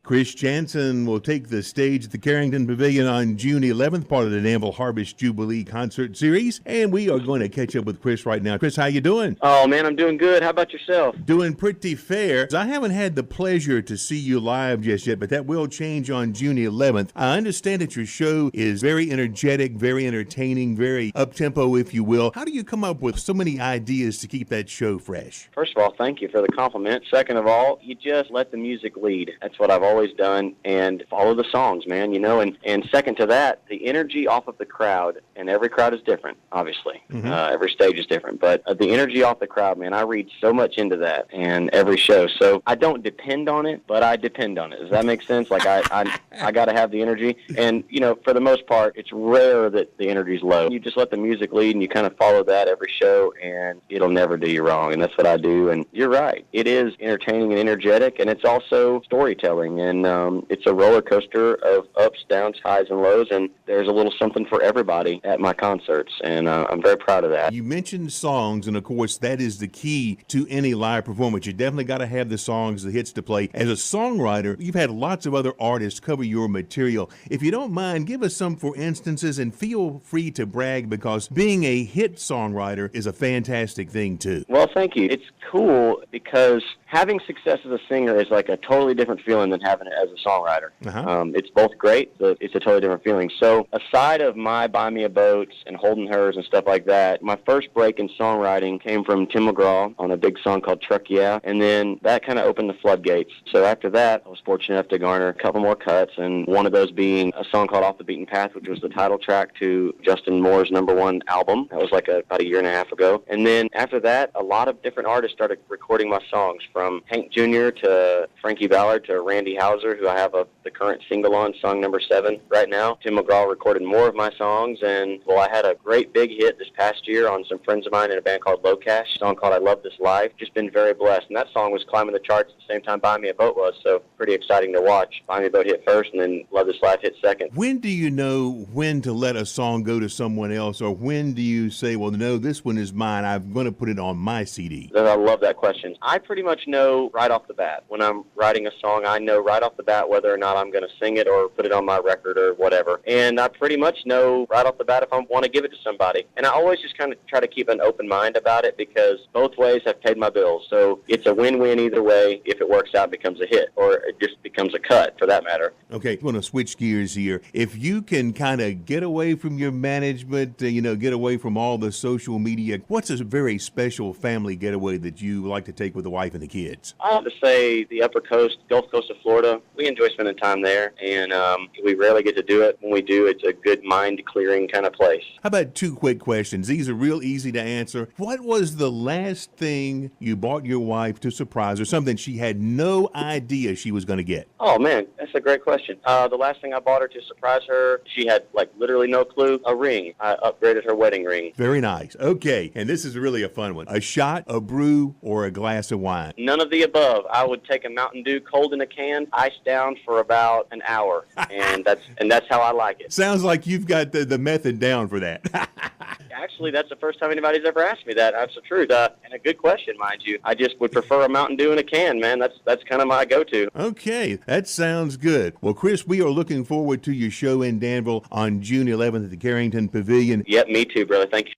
Chris Janson will take the stage at the Carrington Pavilion on June 11th, part of the Danville Harvest Jubilee Concert Series. And we are going to catch up with Chris right now. Chris, how you doing? Oh, man, I'm doing good. How about yourself? Doing pretty fair. I haven't had the pleasure to see you live just yet, but that will change on June 11th. I understand that your show is very energetic, very entertaining, very up-tempo, if you will. How do you come up with so many ideas to keep that show fresh? First of all, thank you for the compliment. Second of all, you just let the music lead. That's what I've always done, and follow the songs, man, you know. And second to that, the energy off of the crowd, and every crowd is different, obviously. Every stage is different, but the energy off the crowd, man, I read so much into that and every show. So I don't depend on it, but I depend on it. Does that make sense? Like I got to have the energy, and you know, for the most part, it's rare that the energy's low. You just let the music lead, and you kind of follow that every show, and it'll never do you wrong. And that's what I do. And you're right, it is entertaining and energetic, and it's also storytelling, and it's a roller coaster of ups, downs, highs, and lows, and there's a little something for everybody at my concerts, and I'm very proud of that. You mentioned songs, and of course, that is the key to any live performance. You definitely got to have the songs, the hits to play. As a songwriter, you've had lots of other artists cover your material. If you don't mind, give us some for instances, and feel free to brag, because being a hit songwriter is a fantastic thing, too. Well, thank you. It's cool because having success as a singer is like a totally different feeling than having it as a songwriter. It's both great, but it's a totally different feeling. So aside of my Buy Me a Boat and Holding Hers and stuff like that, my first break in songwriting came from Tim McGraw on a big song called Truck Yeah, and then that kind of opened the floodgates. So after that, I was fortunate enough to garner a couple more cuts, and one of those being a song called Off the Beaten Path, which was the title track to Justin Moore's #1 album. That was like about a year and a half ago. And then after that, a lot of different artists started recording my songs, from Hank Jr. to Frankie Ballard to Randy Houser, who I have the current single on, song #7 right now. Tim McGraw recorded more of my songs, and well, I had a great big hit this past year on some friends of mine in a band called Low Cash, a song called I Love This Life. Just been very blessed, and that song was climbing the charts at the same time Buy Me a Boat was, so pretty exciting to watch. Buy Me a Boat hit first, and then Love This Life hit second. When do you know when to let a song go to someone else, or when do you say, well, no, this one is mine, I'm going to put it on my CD? I love that question. I pretty much know right off the bat. When I'm writing a song, I know right off the bat whether or not I'm going to sing it or put it on my record or whatever. And I pretty much know right off the bat if I want to give it to somebody. And I always just kind of try to keep an open mind about it, because both ways have paid my bills. So it's a win-win either way. If it works out, it becomes a hit, or it just becomes a cut, for that matter. Okay, I'm going to switch gears here. If you can kind of get away from your management, get away from all the social media, what's a very special family getaway that you like to take with the wife and the kids? I have to say the upper coast, Gulf Coast of Florida. We enjoy spending time there, and we rarely get to do it. When we do, it's a good mind-clearing kind of place. How about 2 quick questions? These are real easy to answer. What was the last thing you bought your wife to surprise her, something she had no idea she was going to get? Oh, man, that's a great question. The last thing I bought her to surprise her, she had literally no clue, a ring. I upgraded her wedding ring. Very nice. Okay, and this is really a fun one. A shot, a brew, or a glass of wine? None of the above. I would take a Mountain Dew cold in a can, iced down for about an hour, and that's how I like it. Sounds like you've got the method down for that. Actually, that's the first time anybody's ever asked me that. That's the truth, and a good question, mind you. I just would prefer a Mountain Dew in a can, man. That's kind of my go-to. Okay, that sounds good. Well, Chris, we are looking forward to your show in Danville on June 11th at the Carrington Pavilion. Yep, me too, brother. Thank you.